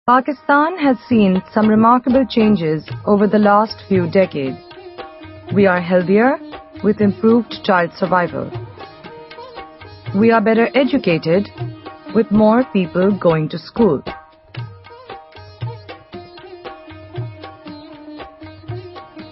Pakistan has seen some remarkable changes over the last few decades. We are healthier with improved child survival. We are better educated with more people going to school.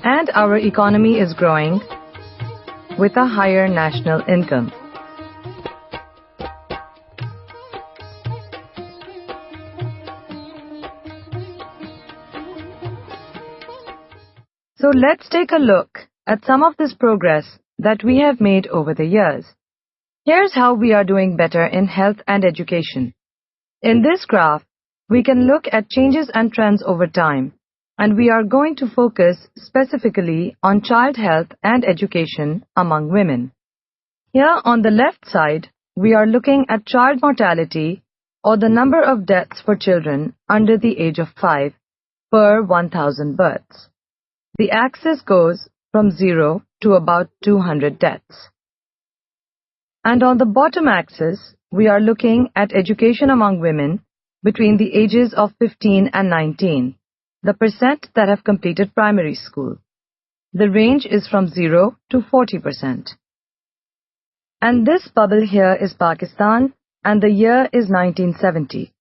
And our economy is growing with a higher national income. So let's take a look at some of this progress that we have made over the years. Here's how we are doing better in health and education. In this graph, we can look at changes and trends over time, and we are going to focus specifically on child health and education among women. Here on the left side, we are looking at child mortality, or the number of deaths for children under the age of 5 per 1,000 births. The axis goes from 0 to about 200 deaths. And on the bottom axis, we are looking at education among women between the ages of 15 and 19, the percent that have completed primary school. The range is from 0 to 40%. And this bubble here is Pakistan, and the year is 1970.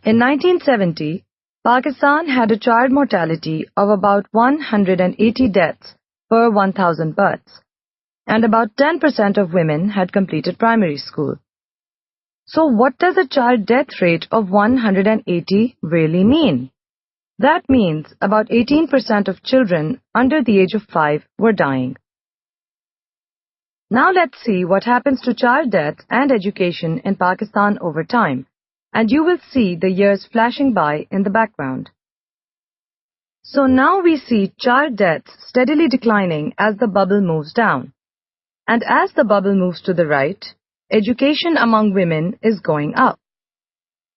In 1970, Pakistan had a child mortality of about 180 deaths per 1,000 births, and about 10% of women had completed primary school. So what does a child death rate of 180 really mean? That means about 18% of children under the age of 5 were dying. Now let's see what happens to child deaths and education in Pakistan over time, and you will see the years flashing by in the background. So now we see child deaths steadily declining as the bubble moves down. And as the bubble moves to the right, education among women is going up.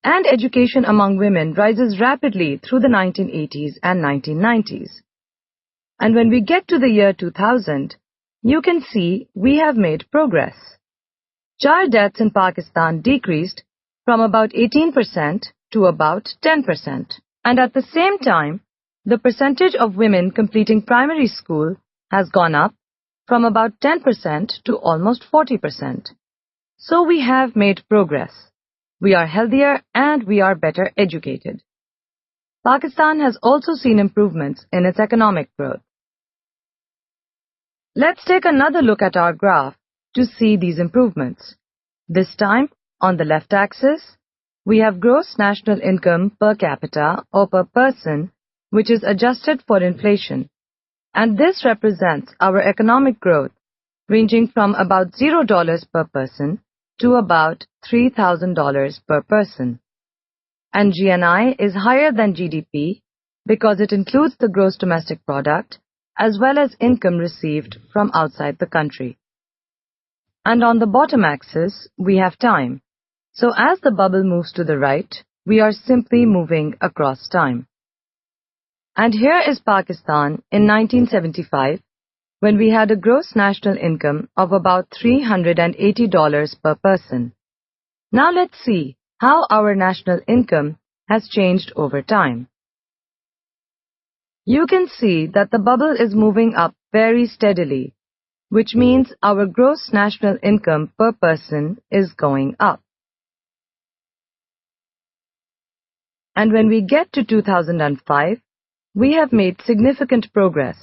And education among women rises rapidly through the 1980s and 1990s. And when we get to the year 2000, you can see we have made progress. Child deaths in Pakistan decreased from about 18% to about 10%. And at the same time, the percentage of women completing primary school has gone up from about 10% to almost 40%. So we have made progress. We are healthier and we are better educated. Pakistan has also seen improvements in its economic growth. Let's take another look at our graph to see these improvements. This time, on the left axis, we have gross national income per capita or per person, which is adjusted for inflation. And this represents our economic growth, ranging from about $0 per person to about $3,000 per person. And GNI is higher than GDP because it includes the gross domestic product as well as income received from outside the country. And on the bottom axis, we have time. So as the bubble moves to the right, we are simply moving across time. And here is Pakistan in 1975, when we had a gross national income of about $380 per person. Now let's see how our national income has changed over time. You can see that the bubble is moving up very steadily, which means our gross national income per person is going up. And when we get to 2005, we have made significant progress,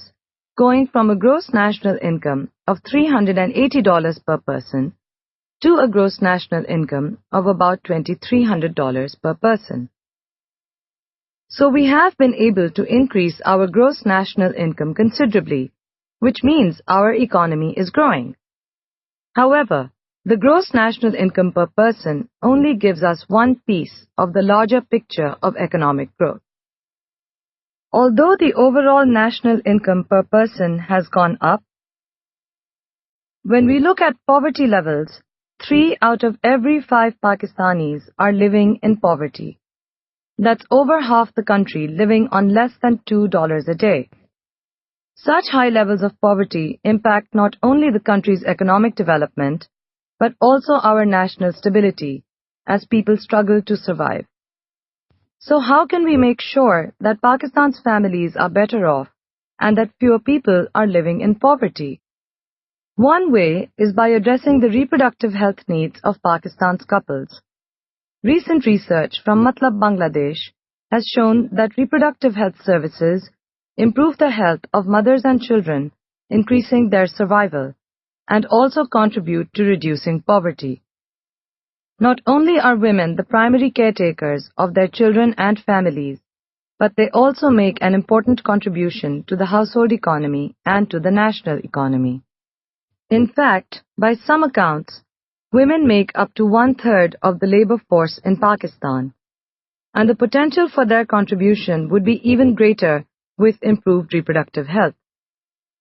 going from a gross national income of $380 per person to a gross national income of about $2,300 per person. So we have been able to increase our gross national income considerably, which means our economy is growing. However, the gross national income per person only gives us one piece of the larger picture of economic growth. Although the overall national income per person has gone up, when we look at poverty levels, 3 out of every 5 Pakistanis are living in poverty. That's over half the country living on less than $2 a day. Such high levels of poverty impact not only the country's economic development, but also our national stability as people struggle to survive. So how can we make sure that Pakistan's families are better off and that fewer people are living in poverty? One way is by addressing the reproductive health needs of Pakistan's couples. Recent research from Matlab Bangladesh has shown that reproductive health services improve the health of mothers and children, increasing their survival, and also contribute to reducing poverty. Not only are women the primary caretakers of their children and families, but they also make an important contribution to the household economy and to the national economy. In fact, by some accounts, women make up to 1/3 of the labor force in Pakistan, and the potential for their contribution would be even greater with improved reproductive health.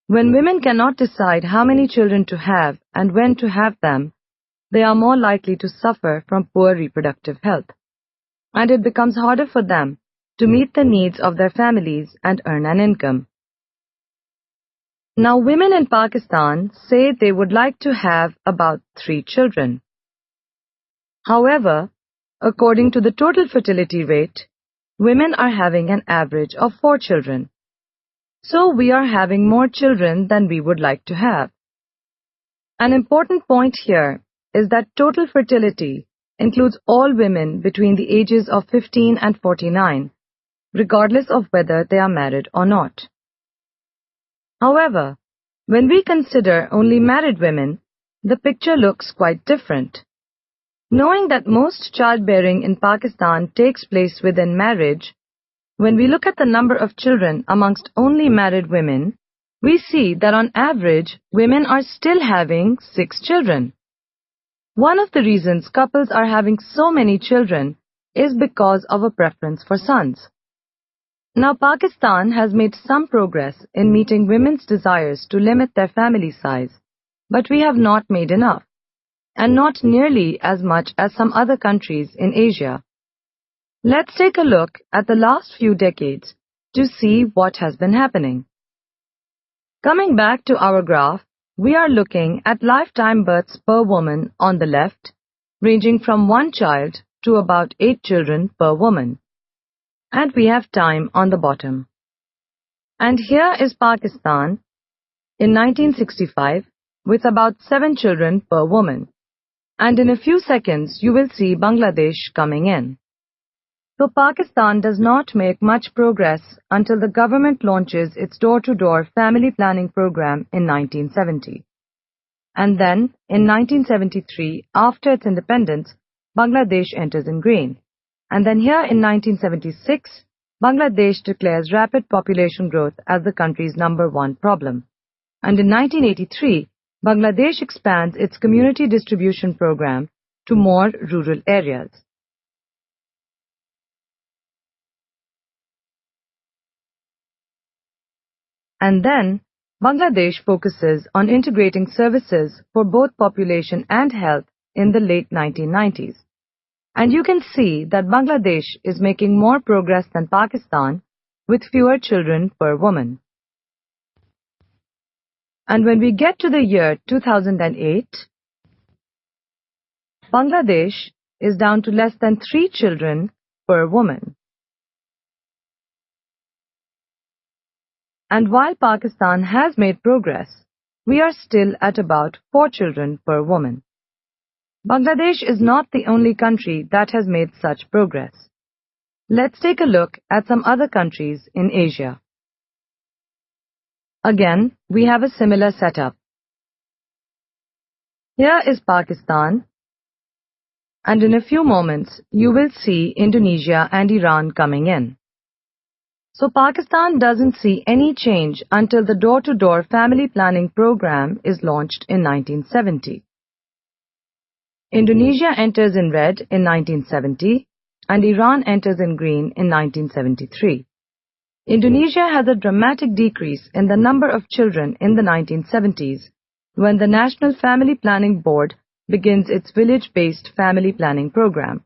When women cannot decide how many children to have and when to have them, they are more likely to suffer from poor reproductive health, and it becomes harder for them to meet the needs of their families and earn an income. Now, women in Pakistan say they would like to have about 3 children. However, according to the total fertility rate, women are having an average of 4 children. So we are having more children than we would like to have. An important point here is that total fertility includes all women between the ages of 15 and 49, regardless of whether they are married or not. However, when we consider only married women, the picture looks quite different. Knowing that most childbearing in Pakistan takes place within marriage, when we look at the number of children amongst only married women, we see that on average, women are still having 6 children. One of the reasons couples are having so many children is because of a preference for sons. Now, Pakistan has made some progress in meeting women's desires to limit their family size, but we have not made enough, and not nearly as much as some other countries in Asia. Let's take a look at the last few decades to see what has been happening. Coming back to our graph, we are looking at lifetime births per woman on the left, ranging from 1 child to about 8 children per woman. And we have time on the bottom. And here is Pakistan in 1965 with about 7 children per woman. And in a few seconds, you will see Bangladesh coming in. So Pakistan does not make much progress until the government launches its door-to-door family planning program in 1970. And then, in 1973, after its independence, Bangladesh enters in green. And then here in 1976, Bangladesh declares rapid population growth as the country's #1 problem. And in 1983, Bangladesh expands its community distribution program to more rural areas. And then, Bangladesh focuses on integrating services for both population and health in the late 1990s. And you can see that Bangladesh is making more progress than Pakistan with fewer children per woman. And when we get to the year 2008, Bangladesh is down to less than 3 children per woman. And while Pakistan has made progress, we are still at about 4 children per woman. Bangladesh is not the only country that has made such progress. Let's take a look at some other countries in Asia. Again, we have a similar setup. Here is Pakistan, and in a few moments, you will see Indonesia and Iran coming in. So Pakistan doesn't see any change until the door-to-door family planning program is launched in 1970. Indonesia enters in red in 1970 and Iran enters in green in 1973. Indonesia has a dramatic decrease in the number of children in the 1970s when the National Family Planning Board begins its village-based family planning program.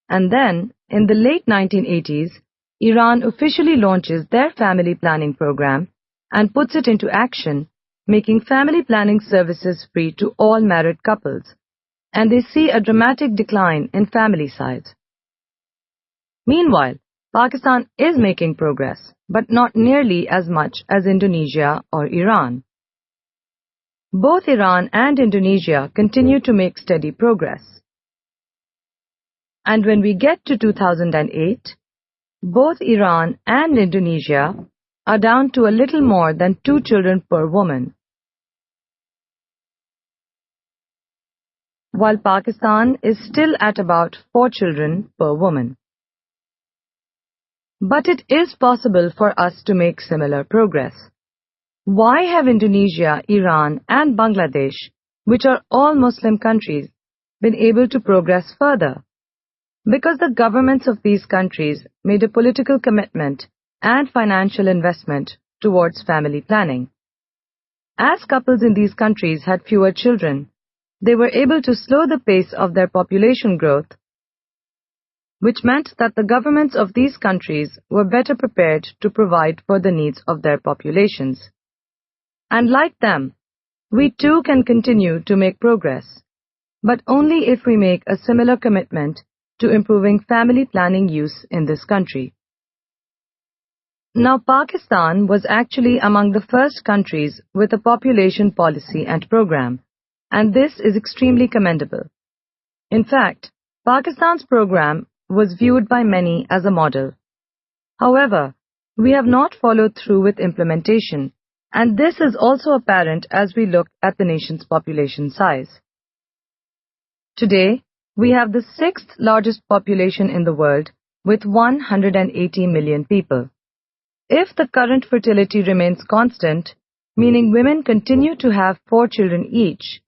And then, in the late 1980s, Iran officially launches their family planning program and puts it into action, making family planning services free to all married couples. and they see a dramatic decline in family size. Meanwhile, Pakistan is making progress, but not nearly as much as Indonesia or Iran. Both Iran and Indonesia continue to make steady progress. And when we get to 2008, both Iran and Indonesia are down to a little more than 2 children per woman, while Pakistan is still at about 4 children per woman. But it is possible for us to make similar progress. Why have Indonesia, Iran, and Bangladesh, which are all Muslim countries, been able to progress further? Because the governments of these countries made a political commitment and financial investment towards family planning. As couples in these countries had fewer children, they were able to slow the pace of their population growth, which meant that the governments of these countries were better prepared to provide for the needs of their populations. And like them, we too can continue to make progress, but only if we make a similar commitment to improving family planning use in this country. Now, Pakistan was actually among the first countries with a population policy and program, and this is extremely commendable. In fact, Pakistan's program was viewed by many as a model. However, we have not followed through with implementation, and this is also apparent as we look at the nation's population size. Today, we have the 6th largest population in the world with 180 million people. If the current fertility remains constant, meaning women continue to have 4 children each,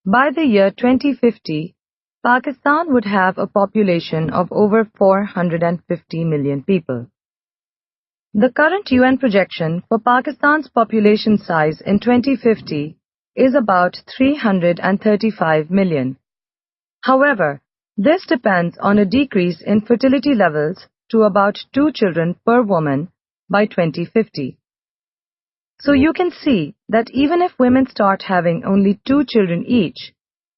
by the year 2050, Pakistan would have a population of over 450 million people. The current UN projection for Pakistan's population size in 2050 is about 335 million. However, this depends on a decrease in fertility levels to about 2 children per woman by 2050. So you can see that even if women start having only 2 children each,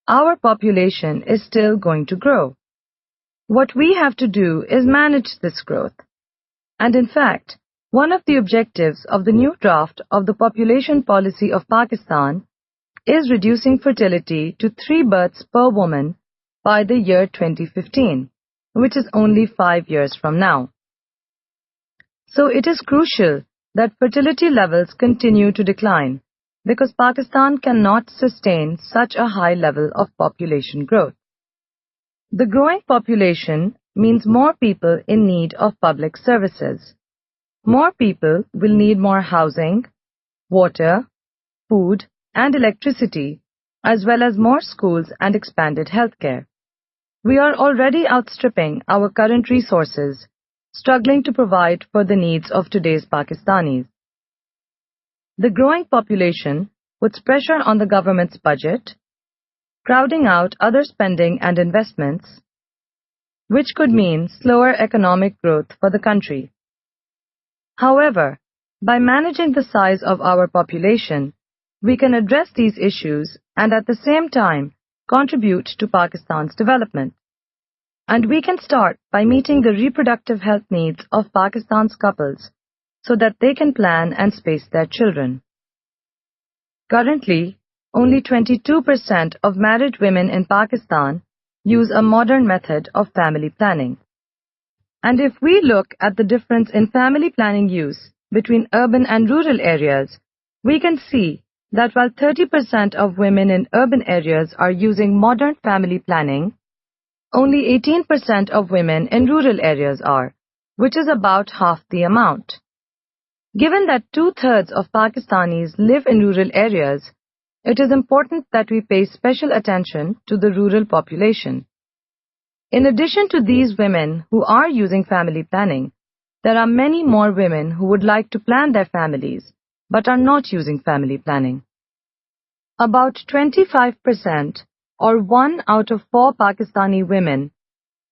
our population is still going to grow. What we have to do is manage this growth. And in fact, one of the objectives of the new draft of the population policy of Pakistan is reducing fertility to 3 births per woman by the year 2015, which is only 5 years from now. So it is crucial that fertility levels continue to decline, because Pakistan cannot sustain such a high level of population growth. The growing population means more people in need of public services. More people will need more housing, water, food, and electricity, as well as more schools and expanded healthcare. We are already outstripping our current resources, struggling to provide for the needs of today's Pakistanis. The growing population puts pressure on the government's budget, crowding out other spending and investments, which could mean slower economic growth for the country. However, by managing the size of our population, we can address these issues and at the same time contribute to Pakistan's development. And we can start by meeting the reproductive health needs of Pakistan's couples so that they can plan and space their children. Currently, only 22% of married women in Pakistan use a modern method of family planning. And if we look at the difference in family planning use between urban and rural areas, we can see that while 30% of women in urban areas are using modern family planning, only 18% of women in rural areas are, which is about half the amount. Given that 2/3 of Pakistanis live in rural areas, it is important that we pay special attention to the rural population. In addition to these women who are using family planning, there are many more women who would like to plan their families but are not using family planning. About 25% or 1 out of 4 Pakistani women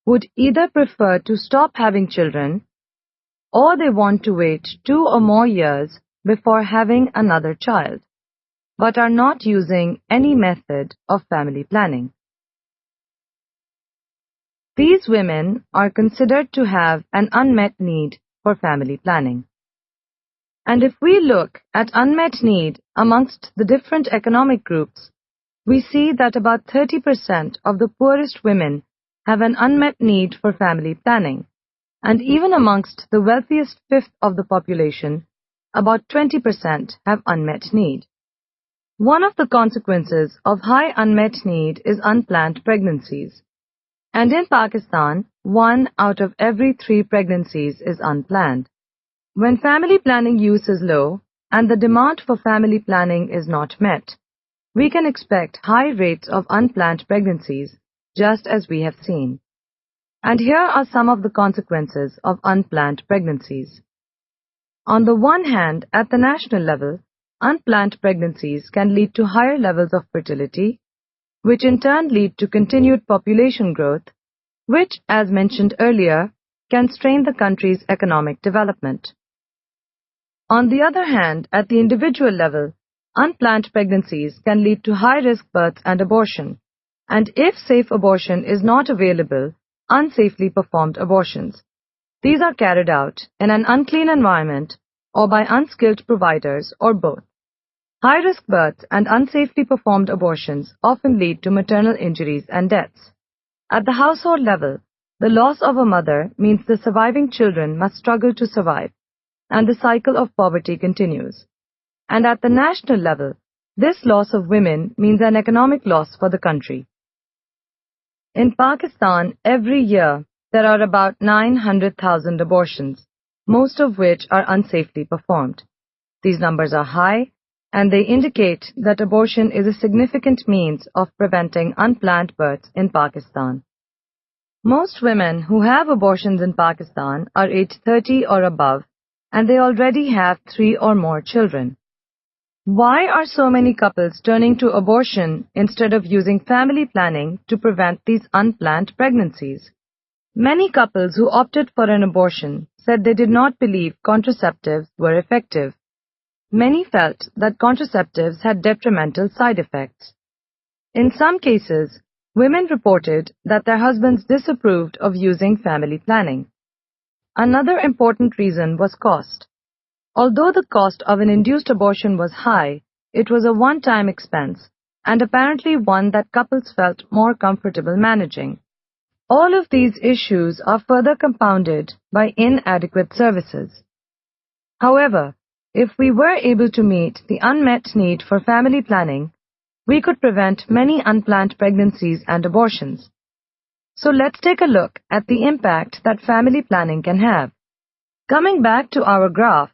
would either prefer to stop having children or they want to wait 2 or more years before having another child, but are not using any method of family planning. These women are considered to have an unmet need for family planning. And if we look at unmet need amongst the different economic groups, we see that about 30% of the poorest women have an unmet need for family planning. And even amongst the wealthiest fifth of the population, about 20% have unmet need. One of the consequences of high unmet need is unplanned pregnancies. And in Pakistan, 1 out of every 3 pregnancies is unplanned. When family planning use is low and the demand for family planning is not met, we can expect high rates of unplanned pregnancies, just as we have seen. And here are some of the consequences of unplanned pregnancies. On the one hand, at the national level, unplanned pregnancies can lead to higher levels of fertility, which in turn lead to continued population growth, which, as mentioned earlier, can strain the country's economic development. On the other hand, at the individual level, unplanned pregnancies can lead to high-risk births and abortion, and if safe abortion is not available, unsafely performed abortions. These are carried out in an unclean environment or by unskilled providers or both. High-risk births and unsafely performed abortions often lead to maternal injuries and deaths. At the household level, the loss of a mother means the surviving children must struggle to survive, and the cycle of poverty continues. And at the national level, this loss of women means an economic loss for the country. In Pakistan, every year, there are about 900,000 abortions, most of which are unsafely performed. These numbers are high, and they indicate that abortion is a significant means of preventing unplanned births in Pakistan. Most women who have abortions in Pakistan are aged 30 or above, and they already have 3 or more children. Why are so many couples turning to abortion instead of using family planning to prevent these unplanned pregnancies? Many couples who opted for an abortion said they did not believe contraceptives were effective. Many felt that contraceptives had detrimental side effects. In some cases, women reported that their husbands disapproved of using family planning. Another important reason was cost. Although the cost of an induced abortion was high, it was a one-time expense, and apparently one that couples felt more comfortable managing. All of these issues are further compounded by inadequate services. However, if we were able to meet the unmet need for family planning, we could prevent many unplanned pregnancies and abortions. So let's take a look at the impact that family planning can have. Coming back to our graph,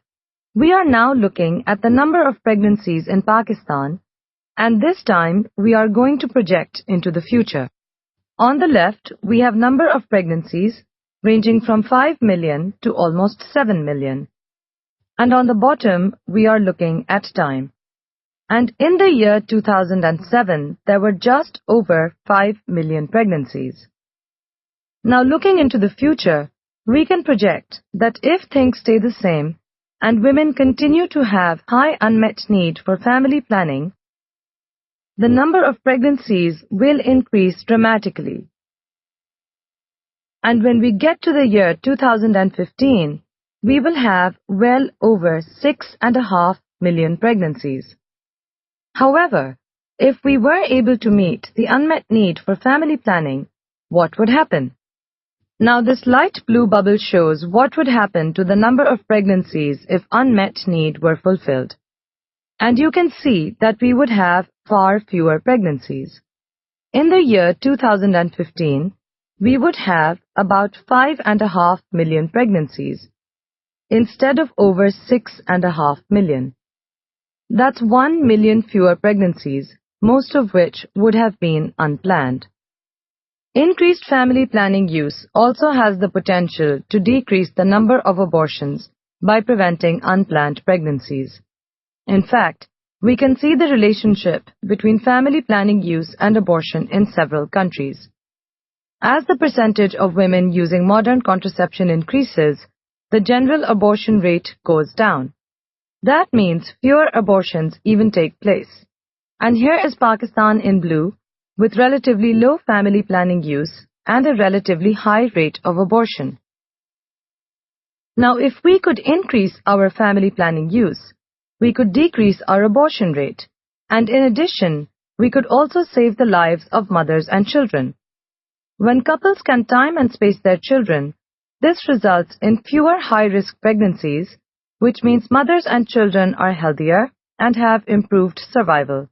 we are now looking at the number of pregnancies in Pakistan, and this time we are going to project into the future. On the left, we have number of pregnancies ranging from 5 million to almost 7 million. And on the bottom, we are looking at time. And in the year 2007, there were just over 5 million pregnancies. Now looking into the future, we can project that if things stay the same, and women continue to have high unmet need for family planning, the number of pregnancies will increase dramatically. And when we get to the year 2015, we will have well over 6.5 million pregnancies. However, if we were able to meet the unmet need for family planning, what would happen? Now this light blue bubble shows what would happen to the number of pregnancies if unmet need were fulfilled. And you can see that we would have far fewer pregnancies. In the year 2015, we would have about 5.5 million pregnancies, instead of over 6.5 million. That's 1 million fewer pregnancies, most of which would have been unplanned. Increased family planning use also has the potential to decrease the number of abortions by preventing unplanned pregnancies. In fact, we can see the relationship between family planning use and abortion in several countries. As the percentage of women using modern contraception increases, the general abortion rate goes down. That means fewer abortions even take place. And here is Pakistan in blue, with relatively low family planning use, and a relatively high rate of abortion. Now, if we could increase our family planning use, we could decrease our abortion rate, and in addition, we could also save the lives of mothers and children. When couples can time and space their children, this results in fewer high-risk pregnancies, which means mothers and children are healthier and have improved survival.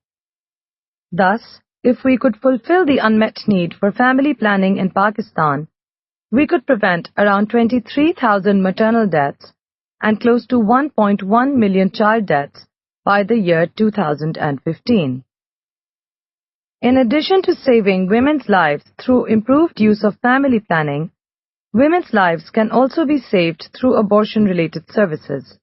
Thus, if we could fulfill the unmet need for family planning in Pakistan, we could prevent around 23,000 maternal deaths and close to 1.1 million child deaths by the year 2015. In addition to saving women's lives through improved use of family planning, women's lives can also be saved through abortion-related services.